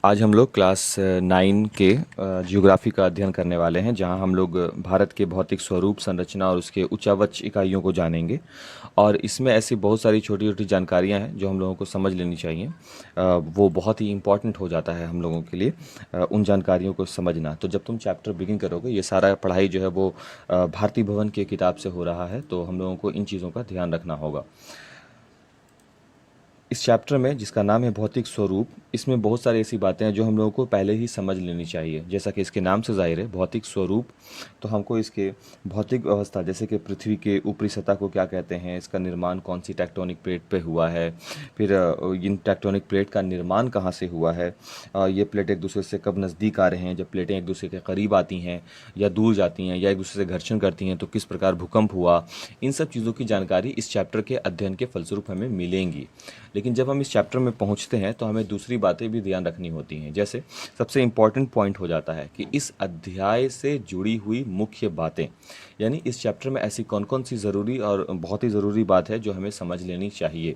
आज हम लोग क्लास 9 के जियोग्राफी का अध्ययन करने वाले हैं, जहां हम लोग भारत के भौतिक स्वरूप, संरचना और उसके उच्चावच इकाइयों को जानेंगे। और इसमें ऐसी बहुत सारी छोटी छोटी जानकारियां हैं जो हम लोगों को समझ लेनी चाहिए। वो बहुत ही इम्पॉर्टेंट हो जाता है हम लोगों के लिए उन जानकारियों को समझना। तो जब तुम चैप्टर बिगिन करोगे, ये सारा पढ़ाई जो है वो भारती भवन की किताब से हो रहा है, तो हम लोगों को इन चीज़ों का ध्यान रखना होगा। इस चैप्टर में, जिसका नाम है भौतिक स्वरूप, इसमें बहुत सारी ऐसी बातें हैं जो हम लोगों को पहले ही समझ लेनी चाहिए। जैसा कि इसके नाम से जाहिर है, भौतिक स्वरूप, तो हमको इसके भौतिक अवस्था, जैसे कि पृथ्वी के ऊपरी सतह को क्या कहते हैं, इसका निर्माण कौन सी टेक्टोनिक प्लेट पे हुआ है, फिर इन टेक्टोनिक प्लेट का निर्माण कहाँ से हुआ है, ये प्लेट एक दूसरे से कब नज़दीक आ रहे हैं, जब प्लेटें एक दूसरे के करीब आती हैं या दूर जाती हैं या एक दूसरे से घर्षण करती हैं तो किस प्रकार भूकंप हुआ। इन सब चीज़ों की जानकारी इस चैप्टर के अध्ययन के फलस्वरूप हमें मिलेंगी। लेकिन जब हम इस चैप्टर में पहुंचते हैं तो हमें दूसरी बातें भी ध्यान रखनी होती हैं। जैसे सबसे इम्पॉर्टेंट पॉइंट हो जाता है कि इस अध्याय से जुड़ी हुई मुख्य बातें, यानी इस चैप्टर में ऐसी कौन कौन सी ज़रूरी और बहुत ही ज़रूरी बात है जो हमें समझ लेनी चाहिए।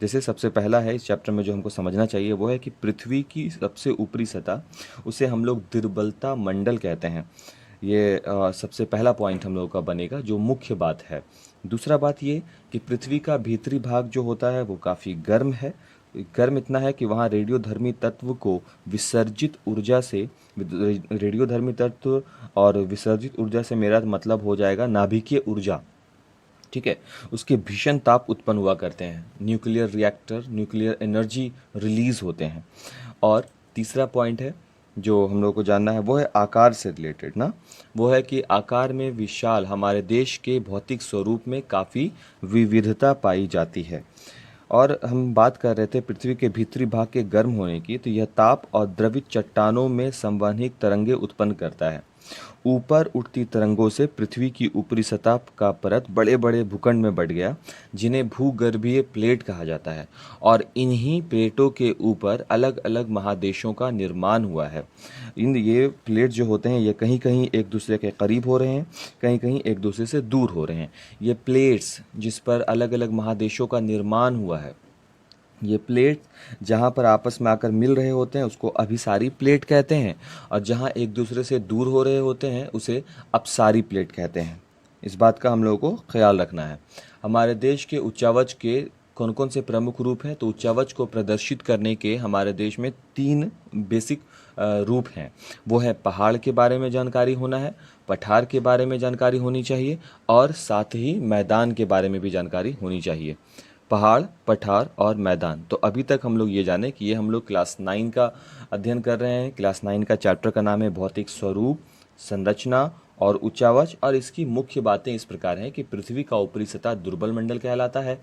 जैसे सबसे पहला है इस चैप्टर में जो हमको समझना चाहिए, वो है कि पृथ्वी की सबसे ऊपरी सतह, उसे हम लोग दुर्बलता मंडल कहते हैं। ये सबसे पहला पॉइंट हम लोगों का बनेगा, जो मुख्य बात है। दूसरा बात ये कि पृथ्वी का भीतरी भाग जो होता है वो काफ़ी गर्म है। गर्म इतना है कि वहाँ रेडियोधर्मी तत्व को विसर्जित ऊर्जा से, रेडियोधर्मी तत्व और विसर्जित ऊर्जा से मेरा मतलब हो जाएगा नाभिकीय ऊर्जा, ठीक है, उसके भीषण ताप उत्पन्न हुआ करते हैं। Nuclear reactor, nuclear energy release होते हैं। और तीसरा पॉइंट है जो हम लोग को जानना है, वो है आकार से रिलेटेड ना। वो है कि आकार में विशाल हमारे देश के भौतिक स्वरूप में काफ़ी विविधता पाई जाती है। और हम बात कर रहे थे पृथ्वी के भीतरी भाग के गर्म होने की, तो यह ताप और द्रवित चट्टानों में संवहनिक तरंगे उत्पन्न करता है। ऊपर उठती तरंगों से पृथ्वी की ऊपरी सतह का परत बड़े बड़े भूखंड में बढ़ गया, जिन्हें भूगर्भीय प्लेट कहा जाता है। और इन्हीं प्लेटों के ऊपर अलग अलग महादेशों का निर्माण हुआ है। ये प्लेट जो होते हैं, ये कहीं कहीं एक दूसरे के करीब हो रहे हैं, कहीं कहीं एक दूसरे से दूर हो रहे हैं। ये प्लेट्स जिस पर अलग अलग महादेशों का निर्माण हुआ है, ये प्लेट जहाँ पर आपस में आकर मिल रहे होते हैं उसको अभिसारी प्लेट कहते हैं, और जहाँ एक दूसरे से दूर हो रहे होते हैं उसे अपसारी प्लेट कहते हैं। इस बात का हम लोगों को ख्याल रखना है। हमारे देश के उच्चावच के कौन कौन से प्रमुख रूप हैं, तो उच्चावच को प्रदर्शित करने के हमारे देश में 3 बेसिक रूप हैं। वो है पहाड़ के बारे में जानकारी होना है, पठार के बारे में जानकारी होनी चाहिए, और साथ ही मैदान के बारे में भी जानकारी होनी चाहिए। पहाड़, पठार और मैदान। तो अभी तक हम लोग ये जाने कि ये हम लोग क्लास 9 का अध्ययन कर रहे हैं। क्लास 9 का चैप्टर का नाम है भौतिक स्वरूप, संरचना और उच्चावच। और इसकी मुख्य बातें इस प्रकार हैं कि पृथ्वी का ऊपरी सतह दुर्बल मंडल कहलाता है।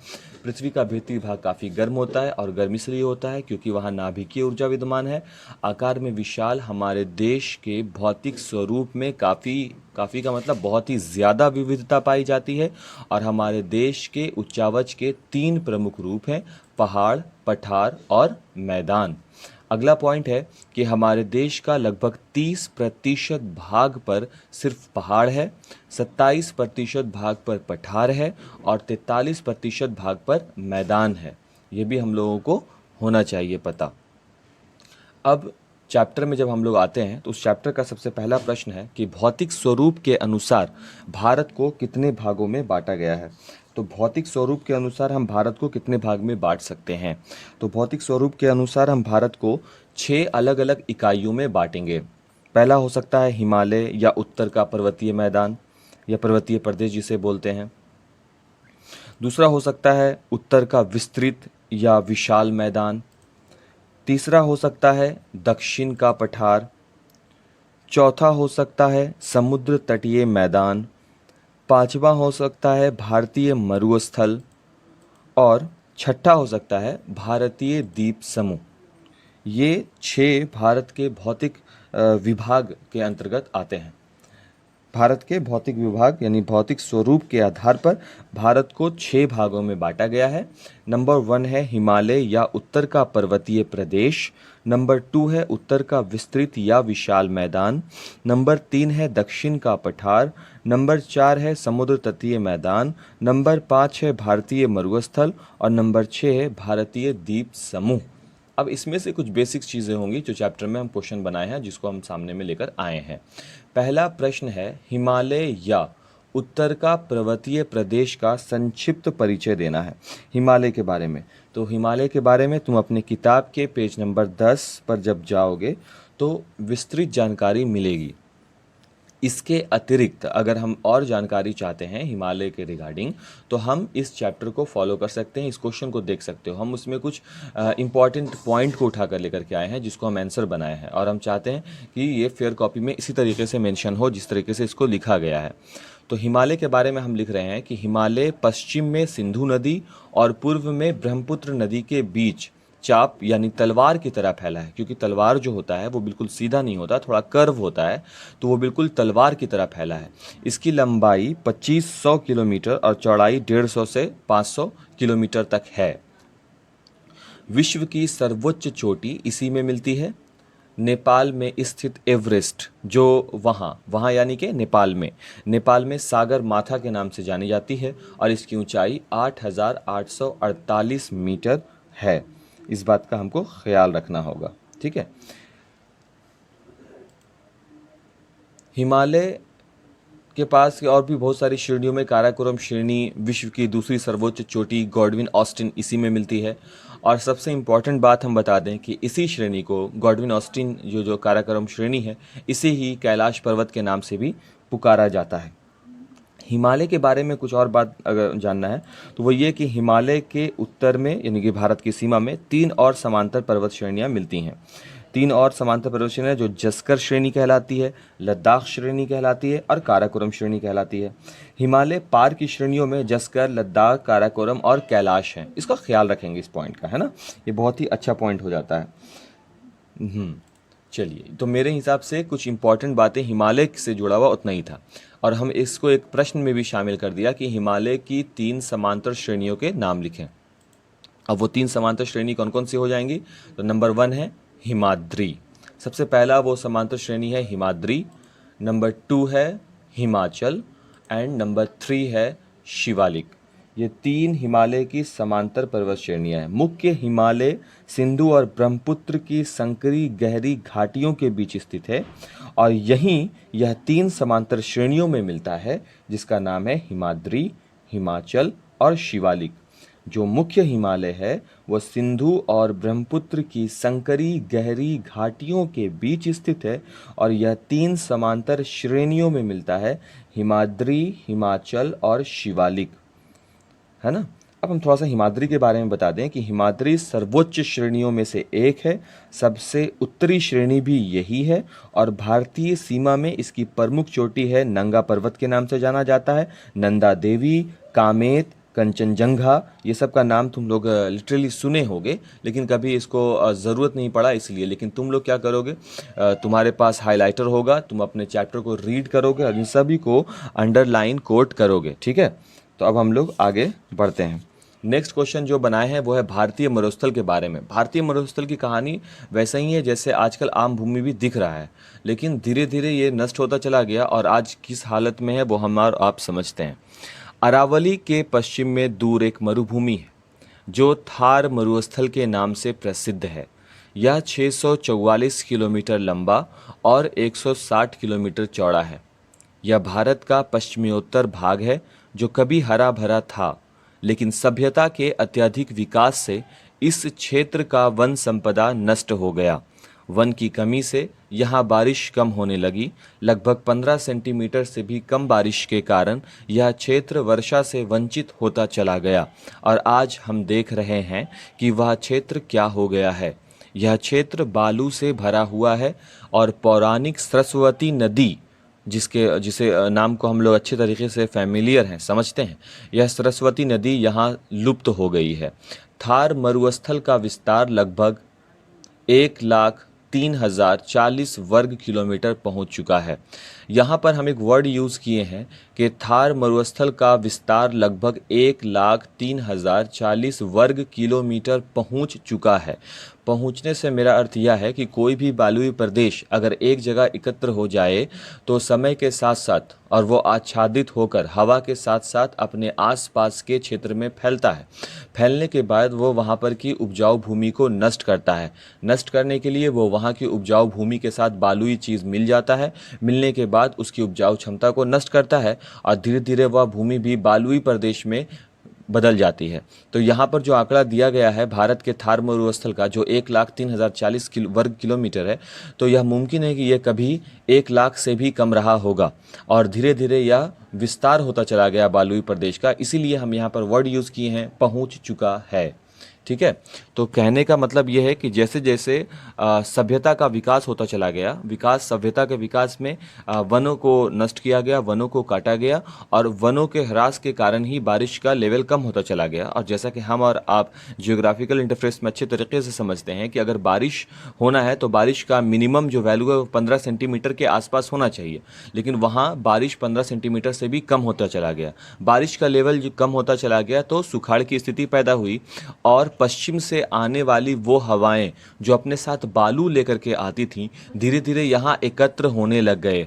पृथ्वी का भीतरी भाग काफ़ी गर्म होता है, और गर्म इसलिए होता है क्योंकि वहाँ नाभिकीय ऊर्जा विद्यमान है। आकार में विशाल हमारे देश के भौतिक स्वरूप में काफ़ी का मतलब बहुत ही ज़्यादा विविधता पाई जाती है। और हमारे देश के उच्चावच के 3 प्रमुख रूप हैं, पहाड़, पठार और मैदान। अगला पॉइंट है कि हमारे देश का लगभग 30% भाग पर सिर्फ पहाड़ है, 27% भाग पर पठार है और 43% भाग पर मैदान है। ये भी हम लोगों को होना चाहिए पता। अब चैप्टर में जब हम लोग आते हैं तो उस चैप्टर का सबसे पहला प्रश्न है कि भौतिक स्वरूप के अनुसार भारत को कितने भागों में बांटा गया है। तो भौतिक स्वरूप के अनुसार हम भारत को कितने भाग में बांट सकते हैं, तो भौतिक स्वरूप के अनुसार हम भारत को 6 अलग अलग इकाइयों में बांटेंगे। पहला हो सकता है हिमालय या उत्तर का पर्वतीय मैदान या पर्वतीय प्रदेश जिसे बोलते हैं। दूसरा हो सकता है उत्तर का विस्तृत या विशाल मैदान। तीसरा हो सकता है दक्षिण का पठार। चौथा हो सकता है समुद्र तटीय मैदान। पांचवा हो सकता है भारतीय मरुस्थल। और छठा हो सकता है भारतीय द्वीप समूह। ये 6 भारत के भौतिक विभाग के अंतर्गत आते हैं। भारत के भौतिक विभाग यानी भौतिक स्वरूप के आधार पर भारत को 6 भागों में बांटा गया है। नंबर 1 है हिमालय या उत्तर का पर्वतीय प्रदेश। नंबर 2 है उत्तर का विस्तृत या विशाल मैदान। नंबर 3 है दक्षिण का पठार। नंबर 4 है समुद्र तटीय मैदान। नंबर 5 है भारतीय मरुस्थल और नंबर 6 है भारतीय द्वीप समूह। अब इसमें से कुछ बेसिक चीज़ें होंगी जो चैप्टर में हम क्वेश्चन बनाए हैं, जिसको हम सामने में लेकर आए हैं। पहला प्रश्न है, हिमालय या उत्तर का पर्वतीय प्रदेश का संक्षिप्त परिचय देना है हिमालय के बारे में। तो हिमालय के बारे में तुम अपने किताब के पेज नंबर 10 पर जब जाओगे तो विस्तृत जानकारी मिलेगी। इसके अतिरिक्त अगर हम और जानकारी चाहते हैं हिमालय के रिगार्डिंग, तो हम इस चैप्टर को फॉलो कर सकते हैं, इस क्वेश्चन को देख सकते हो। हम उसमें कुछ इंपॉर्टेंट पॉइंट को उठा कर लेकर के आए हैं, जिसको हम आंसर बनाए हैं, और हम चाहते हैं कि ये फेयर कॉपी में इसी तरीके से मेंशन हो जिस तरीके से इसको लिखा गया है। तो हिमालय के बारे में हम लिख रहे हैं कि हिमालय पश्चिम में सिंधु नदी और पूर्व में ब्रह्मपुत्र नदी के बीच चाप यानी तलवार की तरह फैला है, क्योंकि तलवार जो होता है वो बिल्कुल सीधा नहीं होता, थोड़ा कर्व होता है, तो वो बिल्कुल तलवार की तरह फैला है। इसकी लंबाई 2500 किलोमीटर और चौड़ाई 150 से 500 किलोमीटर तक है। विश्व की सर्वोच्च चोटी इसी में मिलती है। नेपाल में स्थित एवरेस्ट जो वहाँ यानी कि नेपाल में सागर माथा के नाम से जानी जाती है और इसकी ऊंचाई 8,848 मीटर है। इस बात का हमको ख्याल रखना होगा, ठीक है। हिमालय के पास और भी बहुत सारी श्रेणियों में काराकोरम श्रेणी विश्व की दूसरी सर्वोच्च चोटी गॉडविन ऑस्टिन इसी में मिलती है। और सबसे इम्पॉर्टेंट बात हम बता दें कि इसी श्रेणी को गॉडविन ऑस्टिन जो काराकोरम श्रेणी है, इसे ही कैलाश पर्वत के नाम से भी पुकारा जाता है। हिमालय के बारे में कुछ और बात अगर जानना है तो वो ये कि हिमालय के उत्तर में यानी कि भारत की सीमा में 3 और समांतर पर्वत श्रेणियां मिलती हैं। 3 और समांतर पर्वत श्रेणियां जो जस्कर श्रेणी कहलाती है, लद्दाख श्रेणी कहलाती है और काराकोरम श्रेणी कहलाती है। हिमालय पार की श्रेणियों में जस्कर, लद्दाख, काराकोरम और कैलाश हैं। इसका ख्याल रखेंगे इस पॉइंट का, है ना। ये बहुत ही अच्छा पॉइंट हो जाता है। चलिए, तो मेरे हिसाब से कुछ इंपॉर्टेंट बातें हिमालय से जुड़ा हुआ उतना ही था, और हम इसको एक प्रश्न में भी शामिल कर दिया कि हिमालय की 3 समांतर श्रेणियों के नाम लिखें। अब वो 3 समांतर श्रेणी कौन कौन सी हो जाएंगी? तो नंबर 1 है हिमाद्री। सबसे पहला वो समांतर श्रेणी है हिमाद्री। नंबर 2 है हिमाचल एंड नंबर 3 है शिवालिक। ये 3 हिमालय की समांतर पर्वत श्रेणियां हैं। मुख्य हिमालय सिंधु और ब्रह्मपुत्र की संकरी गहरी घाटियों के बीच स्थित है और यहीं यह 3 समांतर श्रेणियों में मिलता है, जिसका नाम है हिमाद्री, हिमाचल और शिवालिक। जो मुख्य हिमालय है वह सिंधु और ब्रह्मपुत्र की संकरी गहरी घाटियों के बीच स्थित है और यह 3 समांतर श्रेणियों में मिलता है, हिमाद्री, हिमाचल और शिवालिक, है ना। अब हम थोड़ा सा हिमाद्री के बारे में बता दें कि हिमाद्री सर्वोच्च श्रेणियों में से एक है। सबसे उत्तरी श्रेणी भी यही है और भारतीय सीमा में इसकी प्रमुख चोटी है नंगा पर्वत के नाम से जाना जाता है। नंदा देवी, कामेत, कंचनजंगा, ये सब का नाम तुम लोग लिटरली सुने होगे, लेकिन कभी इसको ज़रूरत नहीं पड़ा इसलिए। लेकिन तुम लोग क्या करोगे, तुम्हारे पास हाइलाइटर होगा, तुम अपने चैप्टर को रीड करोगे और इन सभी को अंडरलाइन कोट करोगे, ठीक है। तो अब हम लोग आगे बढ़ते हैं। नेक्स्ट क्वेश्चन जो बनाए हैं वो है भारतीय मरुस्थल के बारे में। भारतीय मरुस्थल की कहानी वैसा ही है जैसे आजकल आम भूमि भी दिख रहा है, लेकिन धीरे धीरे ये नष्ट होता चला गया और आज किस हालत में है वो हम और आप समझते हैं। अरावली के पश्चिम में दूर एक मरुभूमि है जो थार मरुस्थल के नाम से प्रसिद्ध है। यह 644 किलोमीटर लंबा और 160 किलोमीटर चौड़ा है। यह भारत का पश्चिमोत्तर भाग है जो कभी हरा भरा था, लेकिन सभ्यता के अत्यधिक विकास से इस क्षेत्र का वन संपदा नष्ट हो गया। वन की कमी से यहाँ बारिश कम होने लगी। लगभग 15 सेंटीमीटर से भी कम बारिश के कारण यह क्षेत्र वर्षा से वंचित होता चला गया और आज हम देख रहे हैं कि वह क्षेत्र क्या हो गया है। यह क्षेत्र बालू से भरा हुआ है और पौराणिक सरस्वती नदी, जिसे नाम को हम लोग अच्छे तरीके से फैमिलियर हैं, समझते हैं, यह सरस्वती नदी यहाँ लुप्त हो गई है। थार मरुस्थल का विस्तार लगभग 1,03,040 वर्ग किलोमीटर पहुँच चुका है। यहाँ पर हम एक वर्ड यूज़ किए हैं कि थार मरुस्थल का विस्तार लगभग 1,03,040 वर्ग किलोमीटर पहुँच चुका है। पहुँचने से मेरा अर्थ यह है कि कोई भी बालुई प्रदेश अगर एक जगह एकत्र हो जाए तो समय के साथ साथ और वो आच्छादित होकर हवा के साथ साथ अपने आसपास के क्षेत्र में फैलता है। फैलने के बाद वो वहाँ पर की उपजाऊ भूमि को नष्ट करता है। नष्ट करने के लिए वो वहाँ की उपजाऊ भूमि के साथ बालुई चीज़ मिल जाता है। मिलने के बाद उसकी उपजाऊ क्षमता को नष्ट करता है और धीरे धीरे वह भूमि भी बालुई प्रदेश में बदल जाती है। तो यहाँ पर जो आंकड़ा दिया गया है भारत के थार मरुस्थल का जो 1,03,040 वर्ग किलोमीटर है, तो यह मुमकिन है कि यह कभी 1 लाख से भी कम रहा होगा और धीरे धीरे यह विस्तार होता चला गया बालुई प्रदेश का। इसीलिए हम यहाँ पर वर्ड यूज़ किए हैं पहुँच चुका है। ठीक है, तो कहने का मतलब यह है कि जैसे जैसे सभ्यता का विकास होता चला गया, सभ्यता के विकास में वनों को नष्ट किया गया, वनों को काटा गया और वनों के ह्रास के कारण ही बारिश का लेवल कम होता चला गया। और जैसा कि हम और आप जियोग्राफिकल इंटरफेस में अच्छे तरीके से समझते हैं कि अगर बारिश होना है तो बारिश का मिनिमम जो वैल्यू है वो 15 सेंटीमीटर के आसपास होना चाहिए, लेकिन वहाँ बारिश 15 सेंटीमीटर से भी कम होता चला गया। बारिश का लेवल जो कम होता चला गया तो सुखाड़ की स्थिति पैदा हुई और पश्चिम से आने वाली वो हवाएं जो अपने साथ बालू लेकर के आती थीं धीरे धीरे यहाँ एकत्र होने लग गए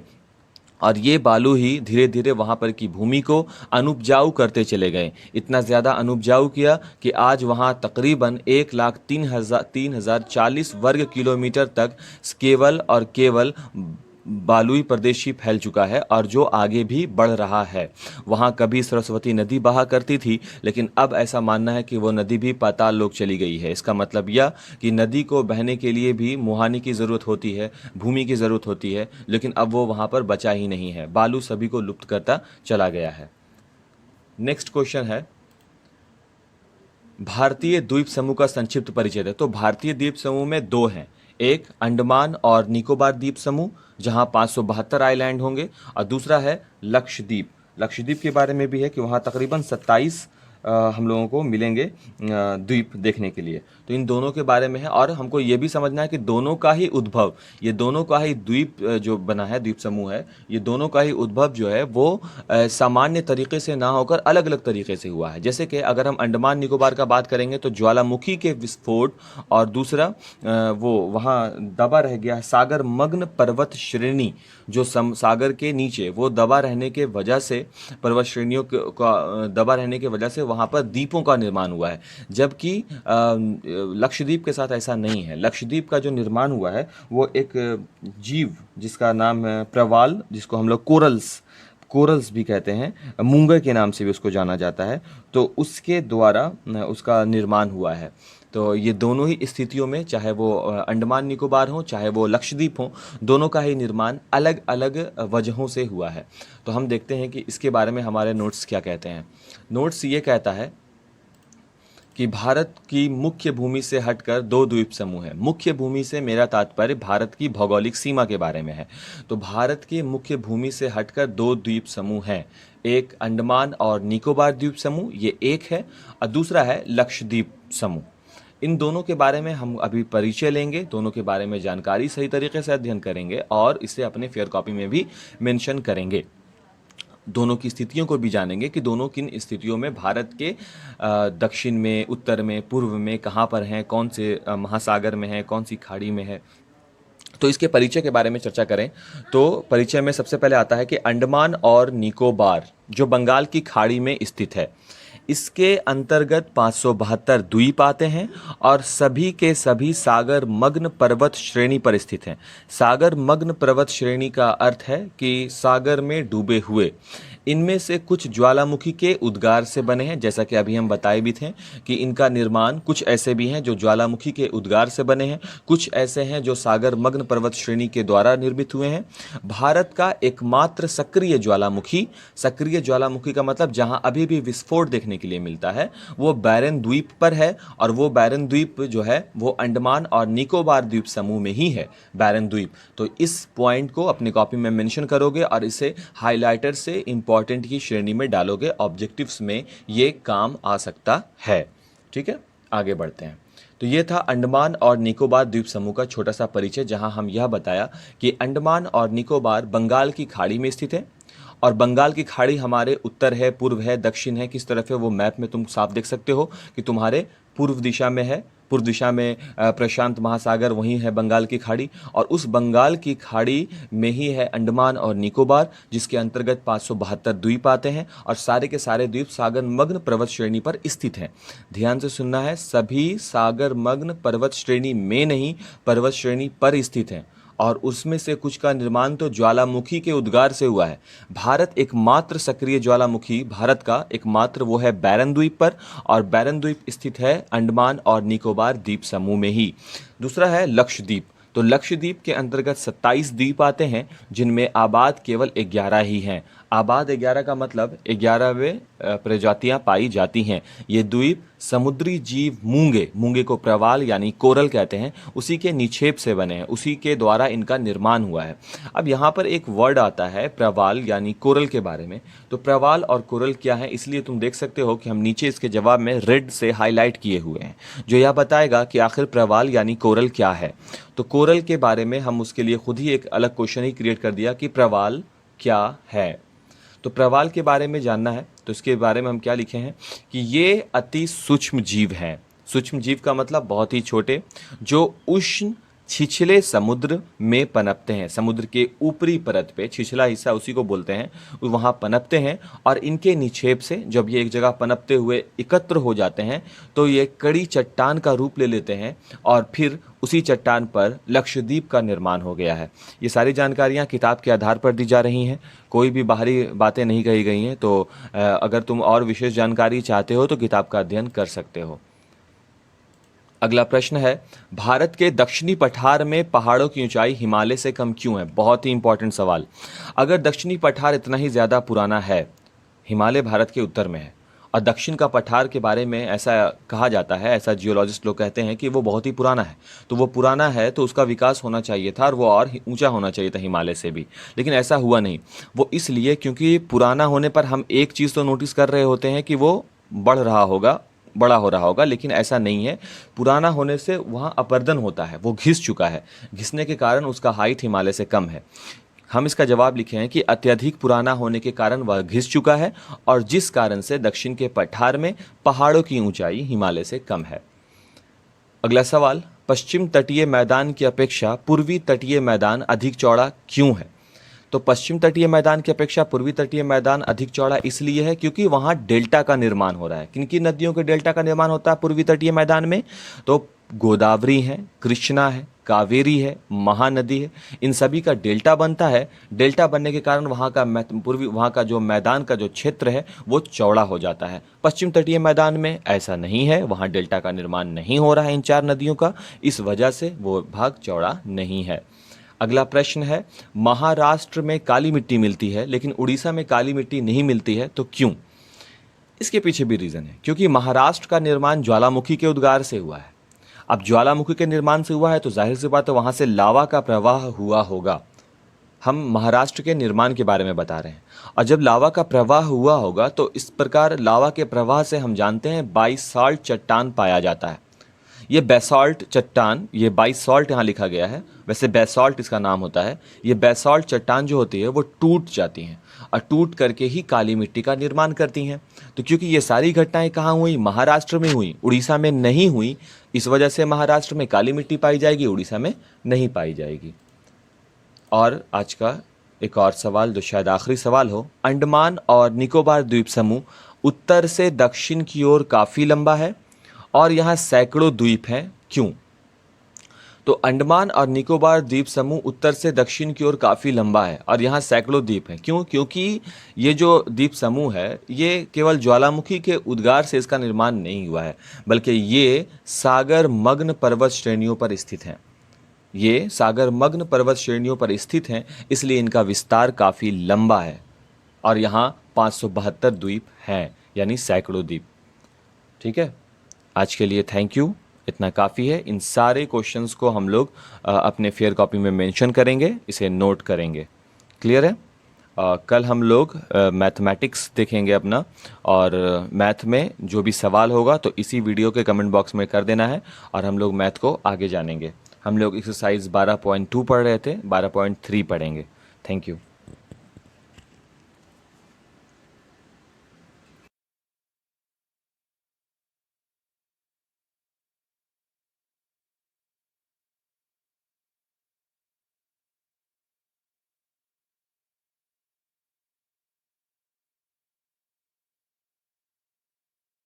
और ये बालू ही धीरे धीरे वहाँ पर की भूमि को अनुपजाऊ करते चले गए। इतना ज़्यादा अनुपजाऊ किया कि आज वहाँ तकरीबन 1,03,040 वर्ग किलोमीटर तक केवल और केवल बालुई प्रदेश ही फैल चुका है और जो आगे भी बढ़ रहा है। वहाँ कभी सरस्वती नदी बहा करती थी, लेकिन अब ऐसा मानना है कि वो नदी भी पाताल लोक चली गई है। इसका मतलब यह कि नदी को बहने के लिए भी मुहाने की ज़रूरत होती है, भूमि की ज़रूरत होती है, लेकिन अब वो वहाँ पर बचा ही नहीं है। बालू सभी को लुप्त करता चला गया है। नेक्स्ट क्वेश्चन है भारतीय द्वीप समूह का संक्षिप्त परिचय है। तो भारतीय द्वीप समूह में दो हैं, एक अंडमान और निकोबार द्वीप समूह जहां 572 आइलैंड होंगे और दूसरा है लक्षद्वीप। लक्षद्वीप के बारे में भी है कि वहां तकरीबन 27 हम लोगों को मिलेंगे द्वीप देखने के लिए। तो इन दोनों के बारे में है और हमको ये भी समझना है कि दोनों का ही उद्भव, ये दोनों का ही द्वीप जो बना है, द्वीप समूह है, ये दोनों का ही उद्भव जो है वो सामान्य तरीके से ना होकर अलग अलग तरीके से हुआ है। जैसे कि अगर हम अंडमान निकोबार का बात करेंगे तो ज्वालामुखी के विस्फोट और दूसरा वो वहाँ दबा रह गया सागर मग्न पर्वत श्रेणी जो सागर के नीचे वो दबा रहने के वजह से, पर्वत श्रेणियों का दबा रहने की वजह से वहाँ पर द्वीपों का निर्माण हुआ है। जबकि लक्षद्वीप के साथ ऐसा नहीं है। लक्षद्वीप का जो निर्माण हुआ है वो एक जीव जिसका नाम है प्रवाल, जिसको हम लोग कोरल्स भी कहते हैं, मूंगर के नाम से भी उसको जाना जाता है, तो उसके द्वारा उसका निर्माण हुआ है। तो ये दोनों ही स्थितियों में, चाहे वो अंडमान निकोबार हो चाहे वो लक्षद्वीप हो, दोनों का ही निर्माण अलग अलग वजहों से हुआ है। तो हम देखते हैं कि इसके बारे में हमारे नोट्स क्या कहते हैं। नोट्स ये कहता है कि भारत की मुख्य भूमि से हटकर दो द्वीप समूह हैं। मुख्य भूमि से मेरा तात्पर्य भारत की भौगोलिक सीमा के बारे में है। तो भारत की मुख्य भूमि से हटकर दो द्वीप समूह हैं, एक अंडमान और निकोबार द्वीप समूह, ये एक है, और दूसरा है लक्षद्वीप समूह। इन दोनों के बारे में हम अभी परिचय लेंगे, दोनों के बारे में जानकारी सही तरीके से अध्ययन करेंगे और इसे अपने फेयर कॉपी में भी मेंशन करेंगे। दोनों की स्थितियों को भी जानेंगे कि दोनों किन स्थितियों में भारत के दक्षिण में, उत्तर में, पूर्व में कहाँ पर हैं, कौन से महासागर में है, कौन सी खाड़ी में है। तो इसके परिचय के बारे में चर्चा करें तो परिचय में सबसे पहले आता है कि अंडमान और निकोबार जो बंगाल की खाड़ी में स्थित है, इसके अंतर्गत 572 द्वीप आते हैं और सभी के सभी सागर मग्न पर्वत श्रेणी पर स्थित हैं। सागर मग्न पर्वत श्रेणी का अर्थ है कि सागर में डूबे हुए। इनमें से कुछ ज्वालामुखी के उद्गार से बने हैं, जैसा कि अभी हम बताए भी थे कि इनका निर्माण, कुछ ऐसे भी हैं जो ज्वालामुखी के उद्गार से बने हैं, कुछ ऐसे हैं जो सागर मग्न पर्वत श्रेणी के द्वारा निर्मित हुए हैं। भारत का एकमात्र सक्रिय ज्वालामुखी का मतलब जहां अभी भी विस्फोट देखने के लिए मिलता है वो बैरन द्वीप पर है, और वो बैरन द्वीप जो है वो अंडमान और निकोबार द्वीप समूह में ही है, बैरन द्वीप। तो इस पॉइंट को अपनी कॉपी में मेंशन करोगे और इसे हाइलाइटर से इंपॉर्टेंट की श्रेणी में डालोगे, ऑब्जेक्टिव्स में ये काम आ सकता है। ठीक है, आगे बढ़ते हैं। तो ये था अंडमान और निकोबार द्वीप समूह का छोटा सा परिचय, जहां हम यह बताया कि अंडमान और निकोबार बंगाल की खाड़ी में स्थित है और बंगाल की खाड़ी हमारे उत्तर है, पूर्व है, दक्षिण है, किस तरफ है वो मैप में तुम साफ देख सकते हो कि तुम्हारे पूर्व दिशा में है। पूर्व दिशा में प्रशांत महासागर, वहीं है बंगाल की खाड़ी, और उस बंगाल की खाड़ी में ही है अंडमान और निकोबार, जिसके अंतर्गत 572 द्वीप आते हैं और सारे के सारे द्वीप सागर मग्न पर्वत श्रेणी पर स्थित हैं। ध्यान से सुनना है, सभी सागर मग्न पर्वत श्रेणी में नहीं, पर्वत श्रेणी पर स्थित हैं और उसमें से कुछ का निर्माण तो ज्वालामुखी के उद्गार से हुआ है। भारत एकमात्र सक्रिय ज्वालामुखी भारत का एकमात्र वो है बैरन द्वीप पर, और बैरन द्वीप स्थित है अंडमान और निकोबार द्वीप समूह में ही। दूसरा है लक्षद्वीप। तो लक्षद्वीप के अंतर्गत 27 द्वीप आते हैं, जिनमें आबाद केवल 11 ही हैं। आबाद 11 का मतलब 11वें प्रजातियां पाई जाती हैं। ये द्वीप समुद्री जीव मूंगे को प्रवाल यानी कोरल कहते हैं, उसी के निक्षेप से बने हैं, उसी के द्वारा इनका निर्माण हुआ है। अब यहाँ पर एक वर्ड आता है प्रवाल यानी कोरल के बारे में। तो प्रवाल और कोरल क्या है, इसलिए तुम देख सकते हो कि हम नीचे इसके जवाब में रेड से हाईलाइट किए हुए हैं, जो यह बताएगा कि आखिर प्रवाल यानी कोरल क्या है। तो कोरल के बारे में हम उसके लिए खुद ही एक अलग क्वेश्चन ही क्रिएट कर दिया कि प्रवाल क्या है। तो प्रवाल के बारे में जानना है तो इसके बारे में हम क्या लिखे हैं कि ये अति सूक्ष्म जीव हैं। सूक्ष्म जीव का मतलब बहुत ही छोटे, जो उष्ण छिछले समुद्र में पनपते हैं। समुद्र के ऊपरी परत पे छिछला हिस्सा उसी को बोलते हैं, वहाँ पनपते हैं और इनके निक्षेप से जब ये एक जगह पनपते हुए एकत्र हो जाते हैं तो ये कड़ी चट्टान का रूप ले लेते हैं और फिर उसी चट्टान पर लक्षद्वीप का निर्माण हो गया है। ये सारी जानकारियाँ किताब के आधार पर दी जा रही हैं, कोई भी बाहरी बातें नहीं कही गई हैं। तो अगर तुम और विशेष जानकारी चाहते हो तो किताब का अध्ययन कर सकते हो। अगला प्रश्न है, भारत के दक्षिणी पठार में पहाड़ों की ऊंचाई हिमालय से कम क्यों है? बहुत ही इंपॉर्टेंट सवाल। अगर दक्षिणी पठार इतना ही ज़्यादा पुराना है, हिमालय भारत के उत्तर में है, और दक्षिण का पठार के बारे में ऐसा कहा जाता है, ऐसा जियोलॉजिस्ट लोग कहते हैं कि वो बहुत ही पुराना है, तो वो पुराना है तो उसका विकास होना चाहिए था और वो और ऊंचा होना चाहिए था हिमालय से भी, लेकिन ऐसा हुआ नहीं। वो इसलिए क्योंकि पुराना होने पर हम एक चीज़ तो नोटिस कर रहे होते हैं कि वो बड़ा हो रहा होगा, लेकिन ऐसा नहीं है। पुराना होने से वहाँ अपर्दन होता है, वो घिस चुका है, घिसने के कारण उसका हाइट हिमालय से कम है। हम इसका जवाब लिखे हैं कि अत्यधिक पुराना होने के कारण वह घिस चुका है और जिस कारण से दक्षिण के पठार में पहाड़ों की ऊंचाई हिमालय से कम है। अगला सवाल, पश्चिम तटीय मैदान की अपेक्षा पूर्वी तटीय मैदान अधिक चौड़ा क्यों है? तो पश्चिम तटीय मैदान की अपेक्षा पूर्वी तटीय मैदान अधिक चौड़ा इसलिए है क्योंकि वहाँ डेल्टा का निर्माण हो रहा है। किन किन नदियों के डेल्टा का निर्माण होता है पूर्वी तटीय मैदान में? तो गोदावरी है, कृष्णा है, कावेरी है, महानदी है, इन सभी का डेल्टा बनता है। डेल्टा बनने के कारण वहाँ का जो मैदान का जो क्षेत्र है वो चौड़ा हो जाता है। पश्चिम तटीय मैदान में ऐसा नहीं है, वहाँ डेल्टा का निर्माण नहीं हो रहा है इन चार नदियों का, इस वजह से वो भाग चौड़ा नहीं है। अगला प्रश्न है, महाराष्ट्र में काली मिट्टी मिलती है लेकिन उड़ीसा में काली मिट्टी नहीं मिलती है, तो क्यों? इसके पीछे भी रीज़न है, क्योंकि महाराष्ट्र का निर्माण ज्वालामुखी के उद्गार से हुआ है। अब ज्वालामुखी के निर्माण से हुआ है तो जाहिर सी बात है वहाँ से लावा का प्रवाह हुआ होगा। हम महाराष्ट्र के निर्माण के बारे में बता रहे हैं, और जब लावा का प्रवाह हुआ होगा तो इस प्रकार लावा के प्रवाह से हम जानते हैं बाइसाल्ट चट्टान पाया जाता है। ये बेसाल्ट चट्टान, ये बाइसाल्ट यहाँ लिखा गया है, वैसे बेसाल्ट इसका नाम होता है। ये बेसाल्ट चट्टान जो होती है वो टूट जाती हैं और टूट करके ही काली मिट्टी का निर्माण करती हैं। तो क्योंकि ये सारी घटनाएं कहाँ हुई? महाराष्ट्र में हुई, उड़ीसा में नहीं हुई, इस वजह से महाराष्ट्र में काली मिट्टी पाई जाएगी, उड़ीसा में नहीं पाई जाएगी। और आज का एक और सवाल जो शायद आखिरी सवाल हो, अंडमान और निकोबार द्वीप समूह उत्तर से दक्षिण की ओर काफ़ी लंबा है और यहाँ सैकड़ों द्वीप हैं, क्यों? तो अंडमान और निकोबार द्वीप समूह उत्तर से दक्षिण की ओर काफ़ी लंबा है और यहाँ सैकड़ों द्वीप हैं, क्यों? क्योंकि ये जो द्वीप समूह है ये केवल ज्वालामुखी के उद्गार से इसका निर्माण नहीं हुआ है, बल्कि ये सागर मग्न पर्वत श्रेणियों पर स्थित हैं। ये सागर मग्न पर्वत श्रेणियों पर स्थित हैं, इसलिए इनका विस्तार काफ़ी लंबा है और यहाँ 572 द्वीप हैं, यानी सैकड़ों द्वीप। ठीक है, आज के लिए थैंक यू, इतना काफ़ी है। इन सारे क्वेश्चंस को हम लोग अपने फेयर कॉपी में मेंशन करेंगे, इसे नोट करेंगे। क्लियर है? कल हम लोग मैथमेटिक्स देखेंगे अपना, और मैथ में जो भी सवाल होगा तो इसी वीडियो के कमेंट बॉक्स में कर देना है, और हम लोग मैथ को आगे जानेंगे। हम लोग एक्सरसाइज 12.2 पढ़ रहे थे, 12.3 पढ़ेंगे। Thank you.